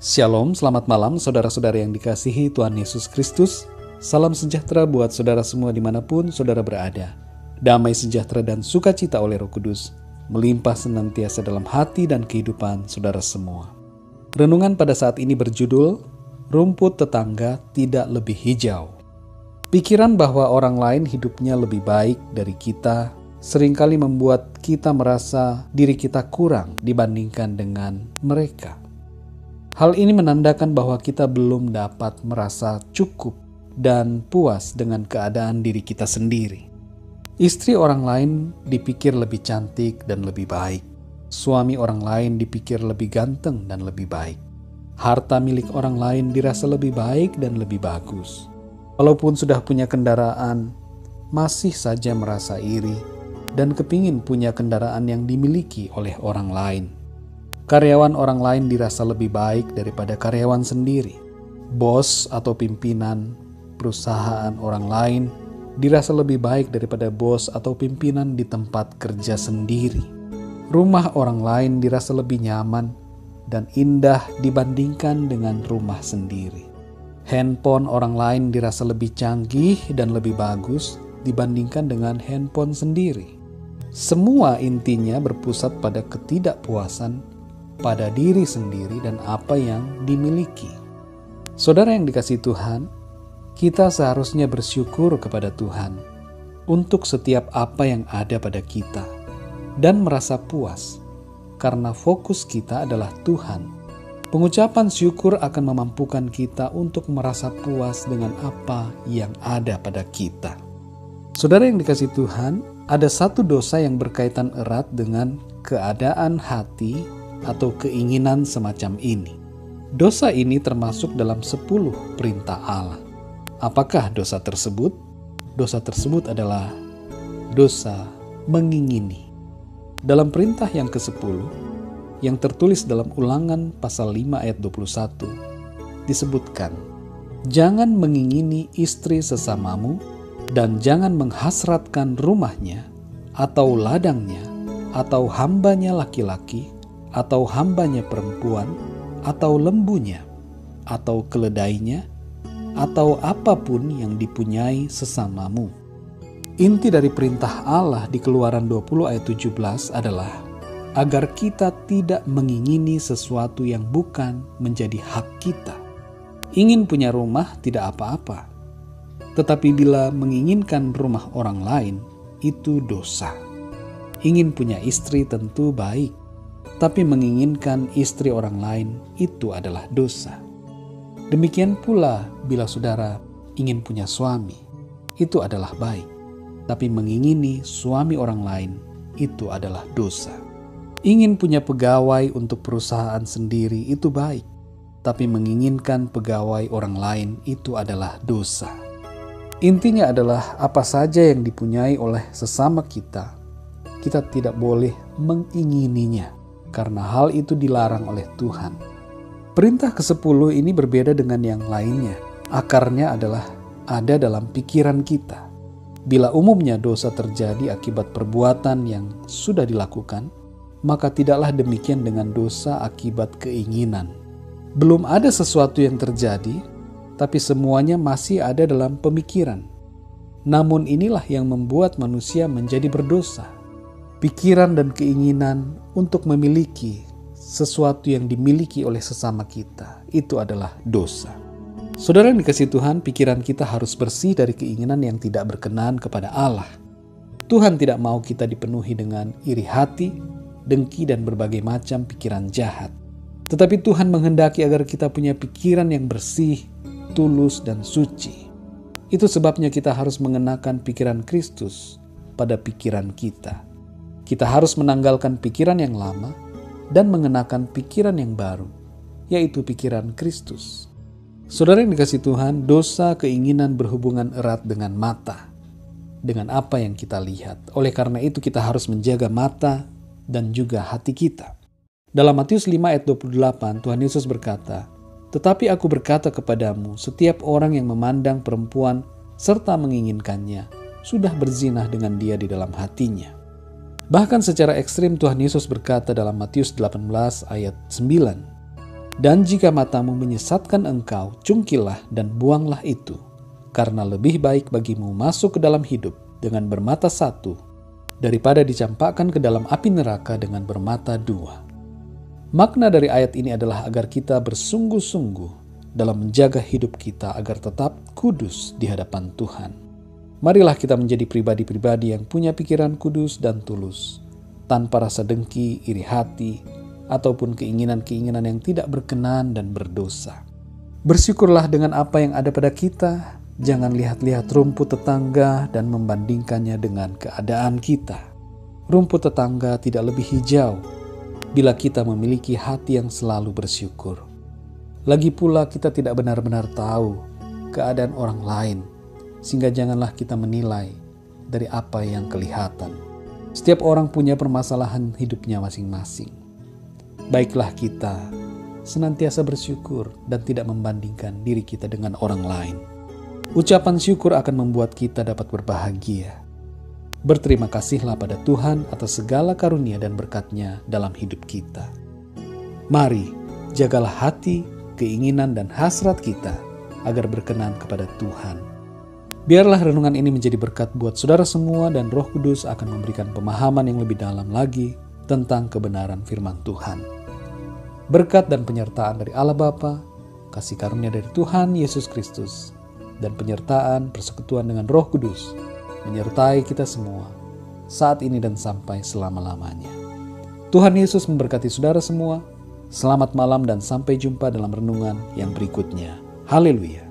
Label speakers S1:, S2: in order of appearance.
S1: Shalom, selamat malam saudara-saudara yang dikasihi Tuhan Yesus Kristus. Salam sejahtera buat saudara semua dimanapun saudara berada. Damai sejahtera dan sukacita oleh Roh Kudus melimpah senantiasa dalam hati dan kehidupan saudara semua. Renungan pada saat ini berjudul, Rumput Tetangga Tidak Lebih Hijau. Pikiran bahwa orang lain hidupnya lebih baik dari kita seringkali membuat kita merasa diri kita kurang dibandingkan dengan mereka. Hal ini menandakan bahwa kita belum dapat merasa cukup dan puas dengan keadaan diri kita sendiri. Istri orang lain dipikir lebih cantik dan lebih baik. Suami orang lain dipikir lebih ganteng dan lebih baik. Harta milik orang lain dirasa lebih baik dan lebih bagus. Walaupun sudah punya kendaraan, masih saja merasa iri dan kepingin punya kendaraan yang dimiliki oleh orang lain. Karyawan orang lain dirasa lebih baik daripada karyawan sendiri. Bos atau pimpinan perusahaan orang lain dirasa lebih baik daripada bos atau pimpinan di tempat kerja sendiri. Rumah orang lain dirasa lebih nyaman dan indah dibandingkan dengan rumah sendiri. Handphone orang lain dirasa lebih canggih dan lebih bagus dibandingkan dengan handphone sendiri. Semua intinya berpusat pada ketidakpuasan pada diri sendiri dan apa yang dimiliki. Saudara yang dikasihi Tuhan, kita seharusnya bersyukur kepada Tuhan untuk setiap apa yang ada pada kita dan merasa puas karena fokus kita adalah Tuhan. Pengucapan syukur akan memampukan kita untuk merasa puas dengan apa yang ada pada kita. Saudara yang dikasihi Tuhan, ada satu dosa yang berkaitan erat dengan keadaan hati atau keinginan semacam ini. Dosa ini termasuk dalam 10 perintah Allah. Apakah dosa tersebut? Dosa tersebut adalah dosa mengingini. Dalam perintah yang ke-10, yang tertulis dalam Ulangan pasal 5 ayat 21, disebutkan, "Jangan mengingini istri sesamamu, dan jangan menghasratkan rumahnya, atau ladangnya, atau hambanya laki-laki, atau hambanya perempuan, atau lembunya, atau keledainya, atau apapun yang dipunyai sesamamu." Inti dari perintah Allah di Keluaran 20 ayat 17 adalah agar kita tidak mengingini sesuatu yang bukan menjadi hak kita. Ingin punya rumah tidak apa-apa, tetapi bila menginginkan rumah orang lain, itu dosa. Ingin punya istri tentu baik, tapi menginginkan istri orang lain itu adalah dosa. Demikian pula bila saudara ingin punya suami, itu adalah baik. Tapi mengingini suami orang lain itu adalah dosa. Ingin punya pegawai untuk perusahaan sendiri itu baik. Tapi menginginkan pegawai orang lain itu adalah dosa. Intinya adalah apa saja yang dipunyai oleh sesama kita, kita tidak boleh mengingininya. Karena hal itu dilarang oleh Tuhan. Perintah ke-10 ini berbeda dengan yang lainnya. Akarnya adalah ada dalam pikiran kita. Bila umumnya dosa terjadi akibat perbuatan yang sudah dilakukan, maka tidaklah demikian dengan dosa akibat keinginan. Belum ada sesuatu yang terjadi, tapi semuanya masih ada dalam pemikiran. Namun inilah yang membuat manusia menjadi berdosa. Pikiran dan keinginan untuk memiliki sesuatu yang dimiliki oleh sesama kita, itu adalah dosa. Saudara yang dikasihi Tuhan, pikiran kita harus bersih dari keinginan yang tidak berkenan kepada Allah. Tuhan tidak mau kita dipenuhi dengan iri hati, dengki, dan berbagai macam pikiran jahat. Tetapi Tuhan menghendaki agar kita punya pikiran yang bersih, tulus, dan suci. Itu sebabnya kita harus mengenakan pikiran Kristus pada pikiran kita. Kita harus menanggalkan pikiran yang lama dan mengenakan pikiran yang baru, yaitu pikiran Kristus. Saudara yang dikasihi Tuhan, dosa keinginan berhubungan erat dengan mata, dengan apa yang kita lihat. Oleh karena itu kita harus menjaga mata dan juga hati kita. Dalam Matius 5 ayat 28, Tuhan Yesus berkata, "Tetapi aku berkata kepadamu, setiap orang yang memandang perempuan serta menginginkannya, sudah berzinah dengan dia di dalam hatinya." Bahkan secara ekstrim Tuhan Yesus berkata dalam Matius 18 ayat 9, Dan jika matamu menyesatkan engkau, cungkilah dan buanglah itu. Karena lebih baik bagimu masuk ke dalam hidup dengan bermata satu, daripada dicampakkan ke dalam api neraka dengan bermata dua. Makna dari ayat ini adalah agar kita bersungguh-sungguh dalam menjaga hidup kita agar tetap kudus di hadapan Tuhan. Marilah kita menjadi pribadi-pribadi yang punya pikiran kudus dan tulus, tanpa rasa dengki, iri hati, ataupun keinginan-keinginan yang tidak berkenan dan berdosa. Bersyukurlah dengan apa yang ada pada kita. Jangan lihat-lihat rumput tetangga dan membandingkannya dengan keadaan kita. Rumput tetangga tidak lebih hijau bila kita memiliki hati yang selalu bersyukur. Lagi pula kita tidak benar-benar tahu keadaan orang lain, sehingga janganlah kita menilai dari apa yang kelihatan. Setiap orang punya permasalahan hidupnya masing-masing. Baiklah kita senantiasa bersyukur dan tidak membandingkan diri kita dengan orang lain. Ucapan syukur akan membuat kita dapat berbahagia. Berterima kasihlah pada Tuhan atas segala karunia dan berkat-Nya dalam hidup kita. Mari, jagalah hati, keinginan dan hasrat kita agar berkenan kepada Tuhan. Biarlah renungan ini menjadi berkat buat saudara semua dan Roh Kudus akan memberikan pemahaman yang lebih dalam lagi tentang kebenaran firman Tuhan. Berkat dan penyertaan dari Allah Bapa, kasih karunia dari Tuhan Yesus Kristus, dan penyertaan persekutuan dengan Roh Kudus menyertai kita semua saat ini dan sampai selama-lamanya. Tuhan Yesus memberkati saudara semua. Selamat malam dan sampai jumpa dalam renungan yang berikutnya. Haleluya.